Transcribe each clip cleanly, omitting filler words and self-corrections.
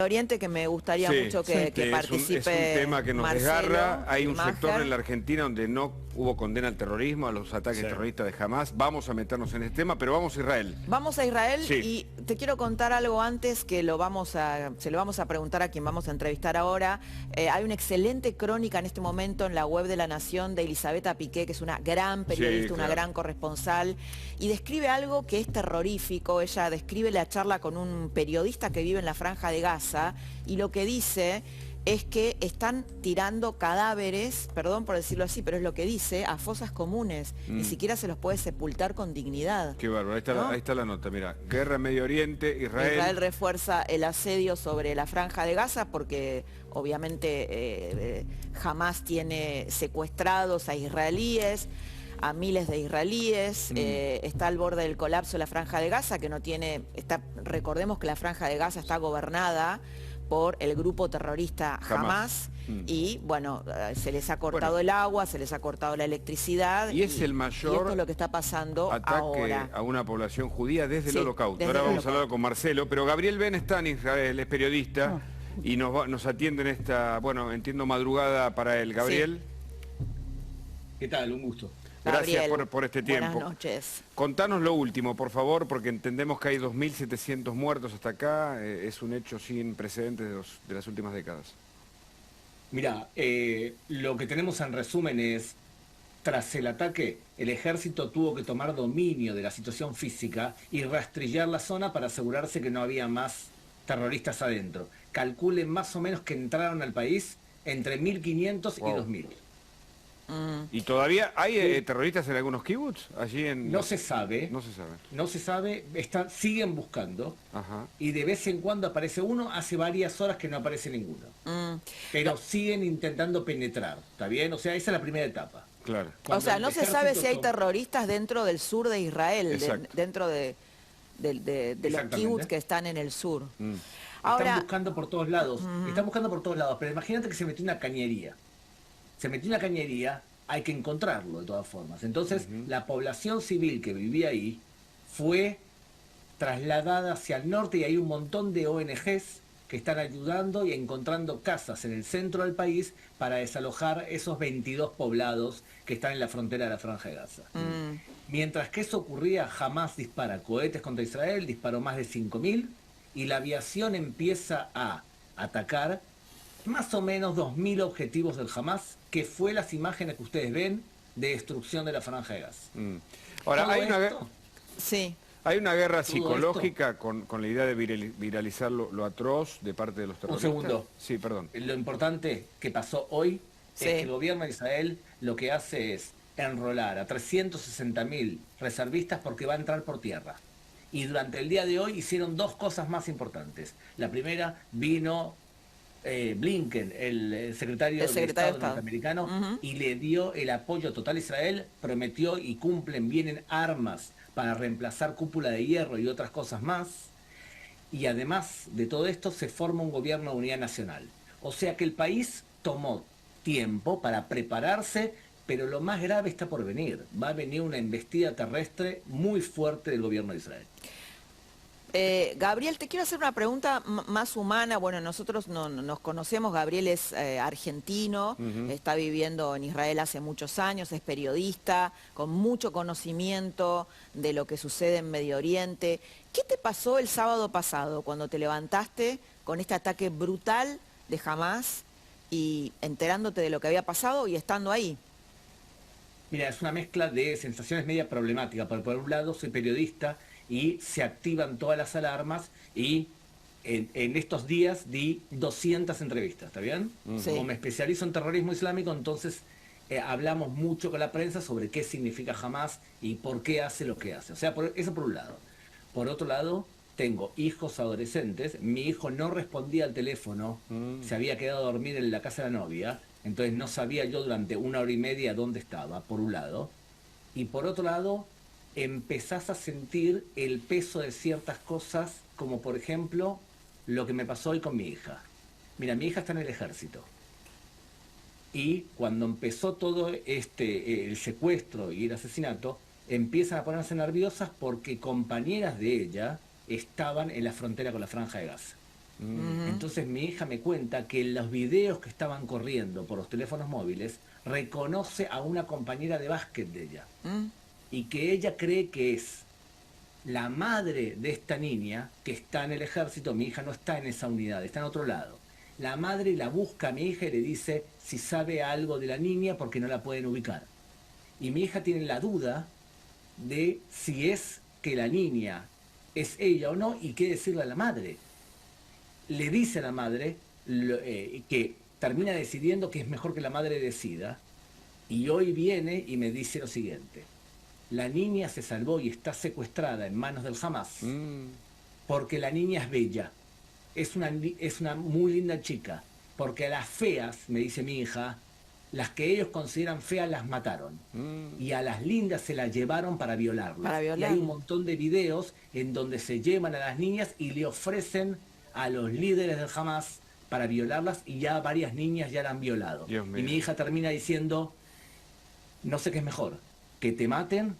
Oriente que me gustaría mucho que participe. Es un tema que nos Marcelo desgarra. Hay un Maher. sector en la Argentina donde no hubo condena al terrorismo, a los ataques terroristas de Hamás. Vamos a meternos en este tema, pero vamos a Israel. Vamos a Israel y te quiero contar algo antes que se lo vamos a preguntar a quien vamos a entrevistar ahora. Hay una excelente crónica en este momento en la web de La Nación de Elisabetta Piqué, que es una gran periodista, una gran corresponsal, y describe algo que es terrorífico. Ella describe la charla con un periodista que vive en la Franja de Gaza y lo que dice es que están tirando cadáveres, perdón por decirlo así, pero es lo que dice, a fosas comunes. Ni siquiera se los puede sepultar con dignidad. Qué bárbaro, ahí está la nota, mira. Guerra en Medio Oriente, Israel refuerza el asedio sobre la Franja de Gaza porque obviamente Hamás tiene secuestrados a israelíes, a miles de israelíes, está al borde del colapso de la Franja de Gaza, que no tiene, recordemos que la Franja de Gaza está gobernada por el grupo terrorista Hamás, y bueno, se les ha cortado el agua, se les ha cortado la electricidad, y es el mayor y esto es lo que está pasando ataque ahora a una población judía desde el Holocausto. Ahora vamos a hablar con Marcelo, pero Gabriel Ben está en Israel, es periodista, y nos atiende en esta, bueno, entiendo madrugada para él. Gabriel. ¿Qué tal? Un gusto. Gracias por este tiempo. Buenas noches. Contanos lo último, por favor, porque entendemos que hay 2.700 muertos hasta acá. Es un hecho sin precedentes de las últimas décadas. Mirá, lo que tenemos en resumen es, tras el ataque, el ejército tuvo que tomar dominio de la situación física y rastrillar la zona para asegurarse que no había más terroristas adentro. Calculen más o menos que entraron al país entre 1.500 y 2.000. ¿Y todavía hay terroristas en algunos kibbutz? Allí en... No se sabe. No se sabe. No se sabe, siguen buscando. Y de vez en cuando aparece uno, hace varias horas que no aparece ninguno. Pero siguen intentando penetrar, ¿está bien? O sea, esa es la primera etapa. Claro. O sea, no se sabe si hay terroristas dentro del sur de Israel, dentro de los kibbutz que están en el sur. Ahora, están buscando por todos lados, pero imagínate que se metió una cañería. Hay que encontrarlo de todas formas. Entonces, la población civil que vivía ahí fue trasladada hacia el norte y hay un montón de ONGs que están ayudando y encontrando casas en el centro del país para desalojar esos 22 poblados que están en la frontera de la Franja de Gaza. Mientras que eso ocurría, Hamás dispara cohetes contra Israel, disparó más de 5.000 y la aviación empieza a atacar más o menos 2.000 objetivos del Hamás, que fue las imágenes que ustedes ven de destrucción de la Franja de Gaza. Ahora, hay una guerra psicológica con la idea de viralizar lo atroz de parte de los terroristas. Un segundo. Sí, perdón. Lo importante que pasó hoy es que el gobierno de Israel lo que hace es enrolar a 360.000 reservistas porque va a entrar por tierra. Y durante el día de hoy hicieron dos cosas más importantes. La primera, vino Blinken, el secretario de Estado norteamericano, y le dio el apoyo total a Israel, prometió y cumplen, vienen armas para reemplazar cúpula de hierro y otras cosas más, y además de todo esto se forma un gobierno de unidad nacional. O sea que el país tomó tiempo para prepararse, pero lo más grave está por venir. Va a venir una embestida terrestre muy fuerte del gobierno de Israel. Gabriel, te quiero hacer una pregunta más humana. Bueno, nosotros nos conocemos, Gabriel es argentino, está viviendo en Israel hace muchos años, es periodista, con mucho conocimiento de lo que sucede en Medio Oriente. ¿Qué te pasó el sábado pasado cuando te levantaste con este ataque brutal de Hamás y enterándote de lo que había pasado y estando ahí? Mira, es una mezcla de sensaciones media problemáticas. Por un lado, soy periodista y se activan todas las alarmas y en estos días di 200 entrevistas, ¿está bien? Como me especializo en terrorismo islámico, entonces hablamos mucho con la prensa sobre qué significa Hamás y por qué hace lo que hace. O sea, eso por un lado. Por otro lado, tengo hijos adolescentes, mi hijo no respondía al teléfono, se había quedado a dormir en la casa de la novia, entonces no sabía yo durante 1 hora y media dónde estaba, por un lado. Y por otro lado, empezás a sentir el peso de ciertas cosas, como por ejemplo, lo que me pasó hoy con mi hija. Mira, mi hija está en el ejército. Y cuando empezó todo el secuestro y el asesinato, empiezan a ponerse nerviosas porque compañeras de ella estaban en la frontera con la Franja de Gaza. Entonces mi hija me cuenta que en los videos que estaban corriendo por los teléfonos móviles, reconoce a una compañera de básquet de ella. Y que ella cree que es la madre de esta niña que está en el ejército. Mi hija no está en esa unidad, está en otro lado. La madre la busca a mi hija y le dice si sabe algo de la niña porque no la pueden ubicar. Y mi hija tiene la duda de si es que la niña es ella o no y qué decirle a la madre. Le dice a la madre que termina decidiendo que es mejor que la madre decida, y hoy viene y me dice lo siguiente: la niña se salvó y está secuestrada en manos del Hamas porque la niña es bella, es una muy linda chica, porque a las feas, me dice mi hija, las que ellos consideran feas las mataron y a las lindas se las llevaron para violarlas. Y hay un montón de videos en donde se llevan a las niñas y le ofrecen a los líderes del Hamas para violarlas, y ya varias niñas ya la han violado. Y mi hija termina diciendo, no sé qué es mejor, que te maten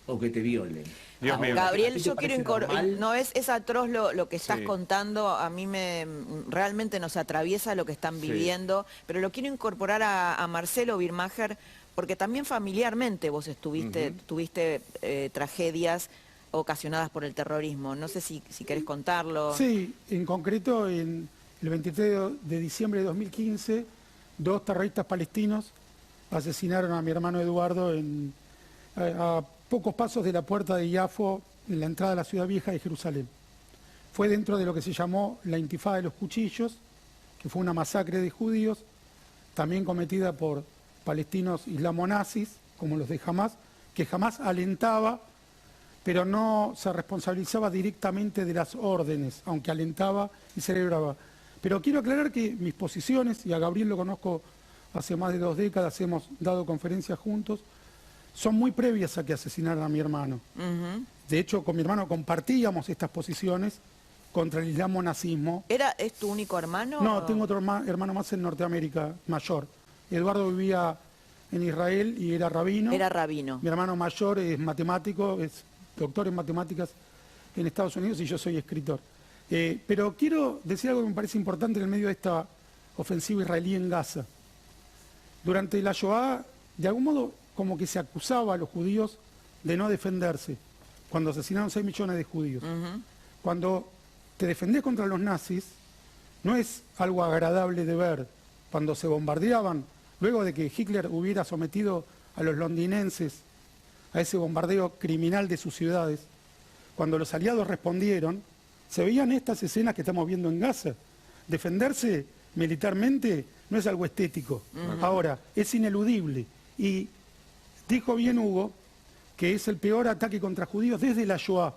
o que te violen. Gabriel, yo quiero incorporar, no es atroz lo que estás contando, a mí realmente nos atraviesa lo que están viviendo, pero lo quiero incorporar a Marcelo Birmacher, porque también familiarmente vos tuviste tragedias ocasionadas por el terrorismo. No sé si querés contarlo. Sí, en concreto, el 23 de diciembre de 2015, 2 terroristas palestinos asesinaron a mi hermano Eduardo a pocos pasos de la puerta de Yafo, en la entrada de la ciudad vieja de Jerusalén. Fue dentro de lo que se llamó la Intifada de los Cuchillos, que fue una masacre de judíos, también cometida por palestinos islamonazis, como los de Hamas, que jamás alentaba, pero no se responsabilizaba directamente de las órdenes, aunque alentaba y celebraba. Pero quiero aclarar que mis posiciones, y a Gabriel lo conozco hace más de 2 décadas, hemos dado conferencias juntos, son muy previas a que asesinaran a mi hermano. De hecho, con mi hermano compartíamos estas posiciones contra el islamonazismo. ¿Es tu único hermano? No, tengo otro hermano más en Norteamérica, mayor. Eduardo vivía en Israel y era rabino. Era rabino. Mi hermano mayor es matemático, es doctor en matemáticas en Estados Unidos, y yo soy escritor. Pero quiero decir algo que me parece importante en el medio de esta ofensiva israelí en Gaza. Durante la Shoah, de algún modo, como que se acusaba a los judíos de no defenderse, cuando asesinaron 6 millones de judíos. Cuando te defendés contra los nazis, no es algo agradable de ver. Cuando se bombardeaban, luego de que Hitler hubiera sometido a los londinenses a ese bombardeo criminal de sus ciudades, cuando los aliados respondieron, se veían estas escenas que estamos viendo en Gaza. Defenderse militarmente no es algo estético. Ahora, es ineludible. Y dijo bien Hugo que es el peor ataque contra judíos desde la Shoah.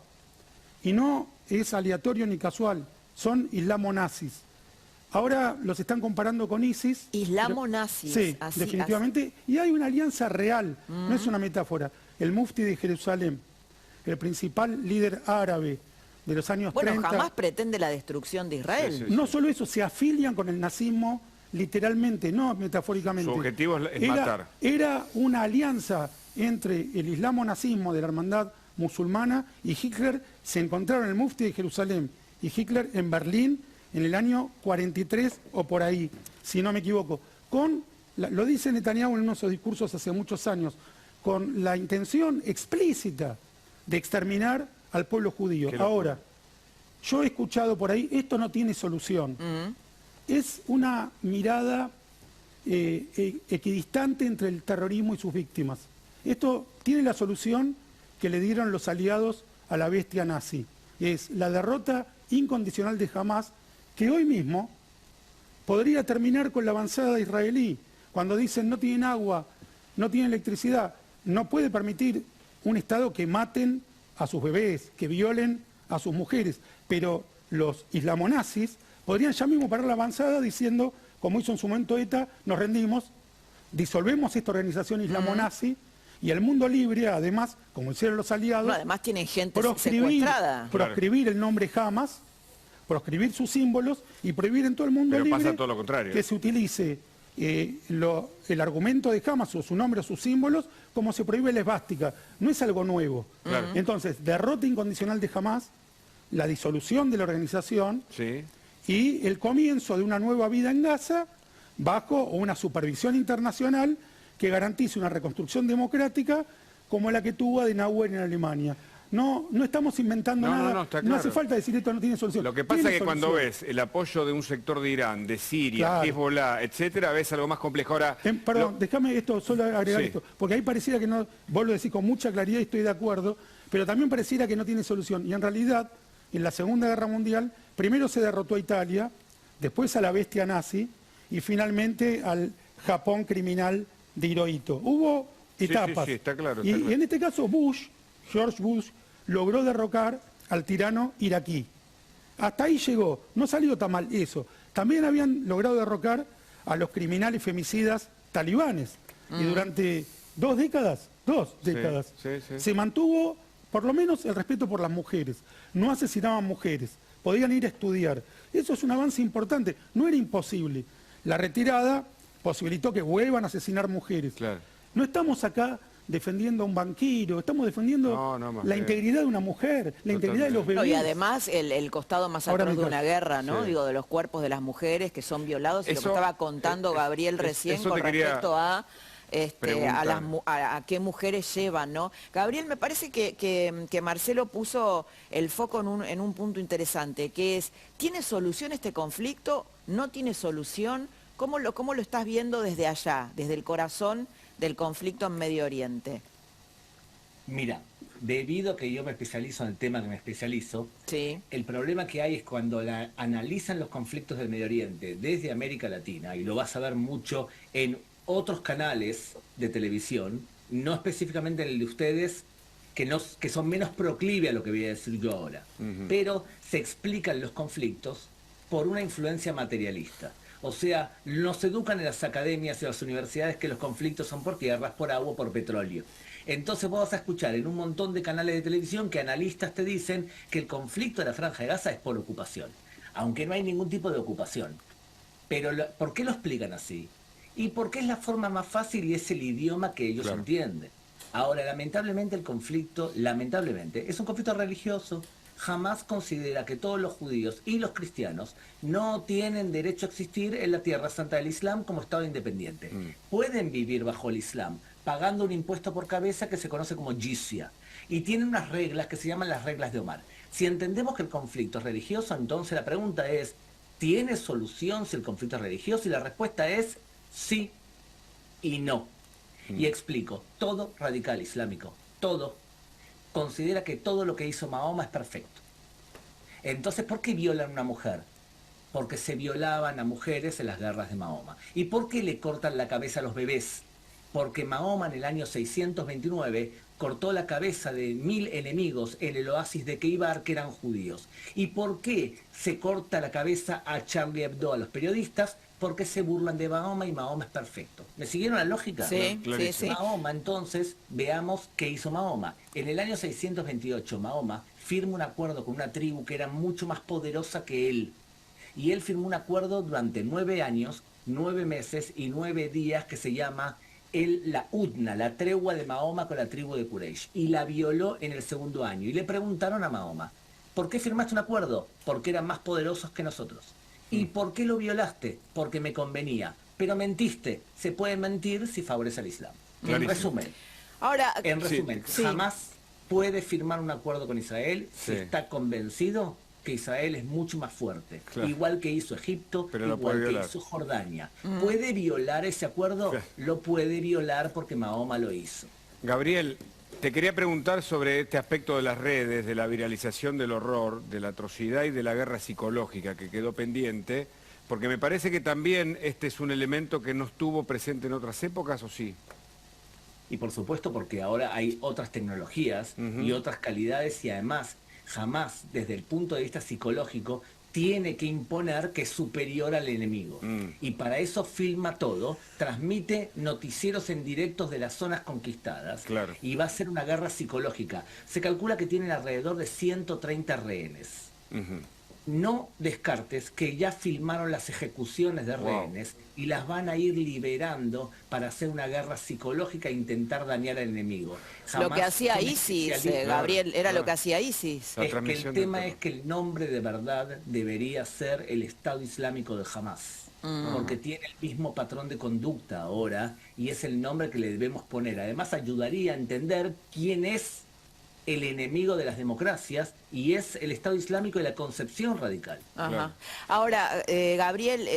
Y no es aleatorio ni casual, son islamonazis. Ahora los están comparando con ISIS. Islamonazis. Sí, definitivamente. Y hay una alianza real, no es una metáfora. El mufti de Jerusalén, el principal líder árabe de los años 30... Bueno, jamás pretende la destrucción de Israel. No solo eso, se afilian con el nazismo literalmente, no metafóricamente. Su objetivo es matar. Era una alianza entre el islamonazismo de la hermandad musulmana y Hitler. Se encontraron el mufti de Jerusalén y Hitler en Berlín en el año 43 o por ahí, si no me equivoco. Lo dice Netanyahu en uno de sus discursos hace muchos años, con la intención explícita de exterminar al pueblo judío. Ahora, yo he escuchado por ahí, esto no tiene solución. Es una mirada equidistante entre el terrorismo y sus víctimas. Esto tiene la solución que le dieron los aliados a la bestia nazi. Es la derrota incondicional de Hamas, que hoy mismo podría terminar con la avanzada israelí. Cuando dicen no tienen agua, no tienen electricidad, no puede permitir un Estado que maten a sus bebés, que violen a sus mujeres. Pero los islamonazis podrían ya mismo parar la avanzada diciendo, como hizo en su momento ETA, nos rendimos, disolvemos esta organización islamonazi, y el mundo libre, además, como hicieron los aliados... No, además tienen gente secuestrada. Proscribir el nombre Hamas, proscribir sus símbolos y prohibir en todo el mundo libre... Pero pasa todo lo contrario. Que se utilice el argumento de Hamas o su nombre o sus símbolos como se prohíbe la esvástica. No es algo nuevo. Entonces, derrota incondicional de Hamas, la disolución de la organización y el comienzo de una nueva vida en Gaza bajo una supervisión internacional que garantice una reconstrucción democrática como la que tuvo Adenauer en Alemania. No estamos inventando nada, no hace falta decir esto no tiene solución. Lo que pasa es que cuando ves el apoyo de un sector de Irán, de Siria, Hezbollah, etcétera, ves algo más complejo. Ahora, perdón, déjame esto, solo agregar esto, porque ahí pareciera que no, vos lo decís con mucha claridad y estoy de acuerdo, pero también pareciera que no tiene solución. Y en realidad, en la Segunda Guerra Mundial, primero se derrotó a Italia, después a la bestia nazi y finalmente al Japón criminal de Hirohito. Hubo etapas. Sí, está claro. Y en este caso George Bush, logró derrocar al tirano iraquí. Hasta ahí llegó, no salió tan mal eso. También habían logrado derrocar a los criminales femicidas talibanes. Y durante 2 décadas, se mantuvo por lo menos el respeto por las mujeres. No asesinaban mujeres, podían ir a estudiar. Eso es un avance importante, no era imposible. La retirada posibilitó que vuelvan a asesinar mujeres. Claro. No estamos acá defendiendo a un banquero, estamos defendiendo la integridad de una mujer, la integridad de los bebés. Y además el costado más atroz de una guerra, ¿no? Digo, de los cuerpos de las mujeres que son violados, y lo que estaba contando Gabriel recién con respecto a qué mujeres llevan, ¿no? Gabriel, me parece que Marcelo puso el foco en un punto interesante, que es, ¿tiene solución este conflicto? ¿No tiene solución? ¿Cómo lo estás viendo desde allá, desde el corazón del conflicto en Medio Oriente? Mira, debido a que yo me especializo en el tema que me especializo, sí, el problema que hay es cuando analizan los conflictos del Medio Oriente desde América Latina, y lo vas a ver mucho en otros canales de televisión, no específicamente en el de ustedes, que son menos proclive a lo que voy a decir yo ahora, pero se explican los conflictos por una influencia materialista. O sea, nos educan en las academias y las universidades que los conflictos son por tierras, por agua, por petróleo. Entonces vos vas a escuchar en un montón de canales de televisión que analistas te dicen que el conflicto de la Franja de Gaza es por ocupación, aunque no hay ningún tipo de ocupación. Pero ¿por qué lo explican así? Y porque es la forma más fácil y es el idioma que ellos entienden. Ahora, lamentablemente el conflicto, es un conflicto religioso. Jamás considera que todos los judíos y los cristianos no tienen derecho a existir en la Tierra Santa del Islam como Estado independiente. Pueden vivir bajo el Islam, pagando un impuesto por cabeza que se conoce como jizya. Y tienen unas reglas que se llaman las reglas de Omar. Si entendemos que el conflicto es religioso, entonces la pregunta es, ¿tiene solución si el conflicto es religioso? Y la respuesta es sí y no. Y explico, todo radical islámico, todo, considera que todo lo que hizo Mahoma es perfecto. Entonces, ¿por qué violan a una mujer? Porque se violaban a mujeres en las guerras de Mahoma. ¿Y por qué le cortan la cabeza a los bebés? Porque Mahoma en el año 629 cortó la cabeza de 1000 enemigos en el oasis de Keibar, que eran judíos. ¿Y por qué se corta la cabeza a Charlie Hebdo, a los periodistas? Porque se burlan de Mahoma y Mahoma es perfecto. ¿Me siguieron la lógica? Sí, sí. Mahoma, entonces, veamos qué hizo Mahoma. En el año 628, Mahoma firma un acuerdo con una tribu que era mucho más poderosa que él. Y él firmó un acuerdo durante 9 años, 9 meses y 9 días que se llama la Udna, la tregua de Mahoma con la tribu de Quraysh. Y la violó en el segundo año. Y le preguntaron a Mahoma, ¿por qué firmaste un acuerdo? Porque eran más poderosos que nosotros. ¿Y por qué lo violaste? Porque me convenía. Pero mentiste. Se puede mentir si favorece al Islam. En resumen, jamás puede firmar un acuerdo con Israel si está convencido que Israel es mucho más fuerte. Igual que hizo Egipto, igual que hizo Jordania. ¿Puede violar ese acuerdo? Lo puede violar porque Mahoma lo hizo. Gabriel, te quería preguntar sobre este aspecto de las redes, de la viralización del horror, de la atrocidad y de la guerra psicológica que quedó pendiente, porque me parece que también este es un elemento que no estuvo presente en otras épocas, ¿o sí? Y por supuesto porque ahora hay otras tecnologías y otras calidades, y además jamás desde el punto de vista psicológico tiene que imponer que es superior al enemigo. Y para eso filma todo, transmite noticieros en directos de las zonas conquistadas, y va a ser una guerra psicológica. Se calcula que tienen alrededor de 130 rehenes. no descartes que ya filmaron las ejecuciones de rehenes y las van a ir liberando para hacer una guerra psicológica e intentar dañar al enemigo. Lo que hacía son ISIS, especialistas. Gabriel, era lo que hacía ISIS. La Es que el transmisión tema del es que el nombre de verdad debería ser el Estado Islámico de Hamás, porque tiene el mismo patrón de conducta ahora y es el nombre que le debemos poner. Además ayudaría a entender quién es el enemigo de las democracias y es el Estado Islámico de la concepción radical. Ajá. Claro. Ahora, Gabriel,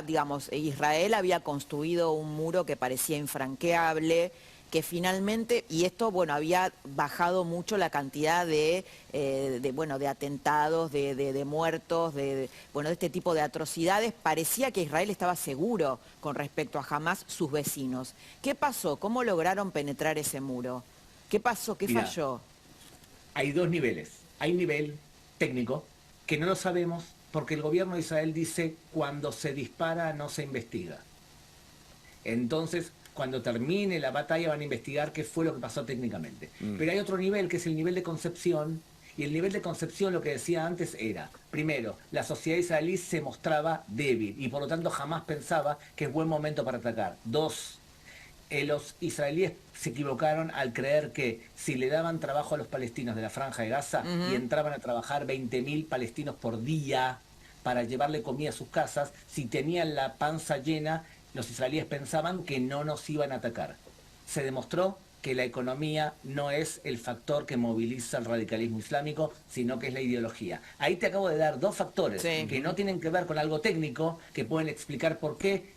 digamos, Israel había construido un muro que parecía infranqueable, que finalmente, y esto, bueno, había bajado mucho la cantidad de atentados, de muertos, de este tipo de atrocidades. Parecía que Israel estaba seguro con respecto a Hamás, sus vecinos. ¿Qué pasó? ¿Cómo lograron penetrar ese muro? ¿Qué pasó? ¿Qué Mirá, falló? Hay dos niveles. Hay un nivel técnico que no lo sabemos porque el gobierno de Israel dice cuando se dispara no se investiga. Entonces, cuando termine la batalla van a investigar qué fue lo que pasó técnicamente. Pero hay otro nivel que es el nivel de concepción. Y el nivel de concepción, lo que decía antes, era, primero, la sociedad israelí se mostraba débil y por lo tanto jamás pensaba que es buen momento para atacar. Dos, los israelíes se equivocaron al creer que si le daban trabajo a los palestinos de la Franja de Gaza y entraban a trabajar 20.000 palestinos por día para llevarle comida a sus casas, si tenían la panza llena, los israelíes pensaban que no nos iban a atacar. Se demostró que la economía no es el factor que moviliza el radicalismo islámico, sino que es la ideología. Ahí te acabo de dar dos factores que no tienen que ver con algo técnico, que pueden explicar por qué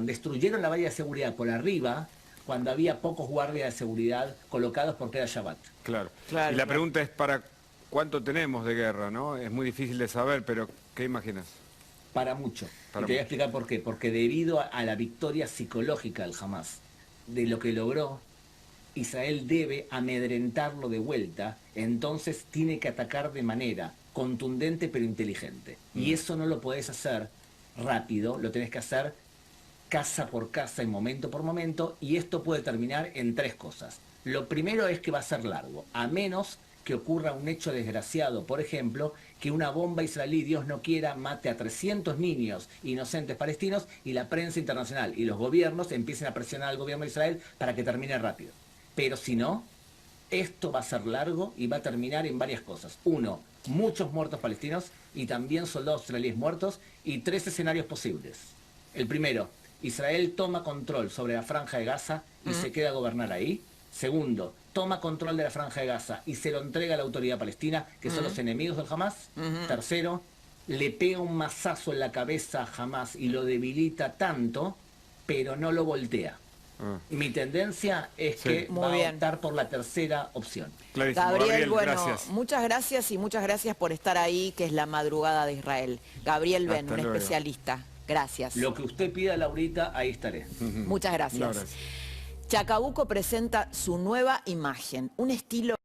destruyeron la valla de seguridad por arriba, cuando había pocos guardias de seguridad colocados porque era Shabbat. Claro. Claro, Y la claro. pregunta es, ¿para cuánto tenemos de guerra, no? Es muy difícil de saber, pero ¿qué imaginas? Para mucho. Para Y te voy a mucho. explicar por qué. Porque debido a la victoria psicológica del Hamas, de lo que logró, Israel debe amedrentarlo de vuelta, entonces tiene que atacar de manera contundente pero inteligente. Y eso no lo podés hacer rápido, lo tenés que hacer casa por casa y momento por momento, y esto puede terminar en tres cosas. Lo primero es que va a ser largo, a menos que ocurra un hecho desgraciado, por ejemplo, que una bomba israelí, Dios no quiera, mate a 300 niños inocentes palestinos y la prensa internacional y los gobiernos empiecen a presionar al gobierno de Israel para que termine rápido. Pero si no, esto va a ser largo y va a terminar en varias cosas. Uno, muchos muertos palestinos y también soldados israelíes muertos, y tres escenarios posibles. El primero, Israel toma control sobre la Franja de Gaza y se queda a gobernar ahí. Segundo, toma control de la Franja de Gaza y se lo entrega a la autoridad palestina, que son los enemigos del Hamas. Tercero, le pega un mazazo en la cabeza a Hamas y lo debilita tanto, pero no lo voltea. Mi tendencia es que Muy va a bien. optar por la tercera opción. Clarísimo. Gabriel, bueno, gracias. muchas gracias y muchas gracias por estar ahí, que es la madrugada de Israel. Gabriel Ben, Hasta un luego. especialista. Gracias. Lo que usted pida, Laurita, ahí estaré. Muchas gracias. No, gracias. Chacabuco presenta su nueva imagen, un estilo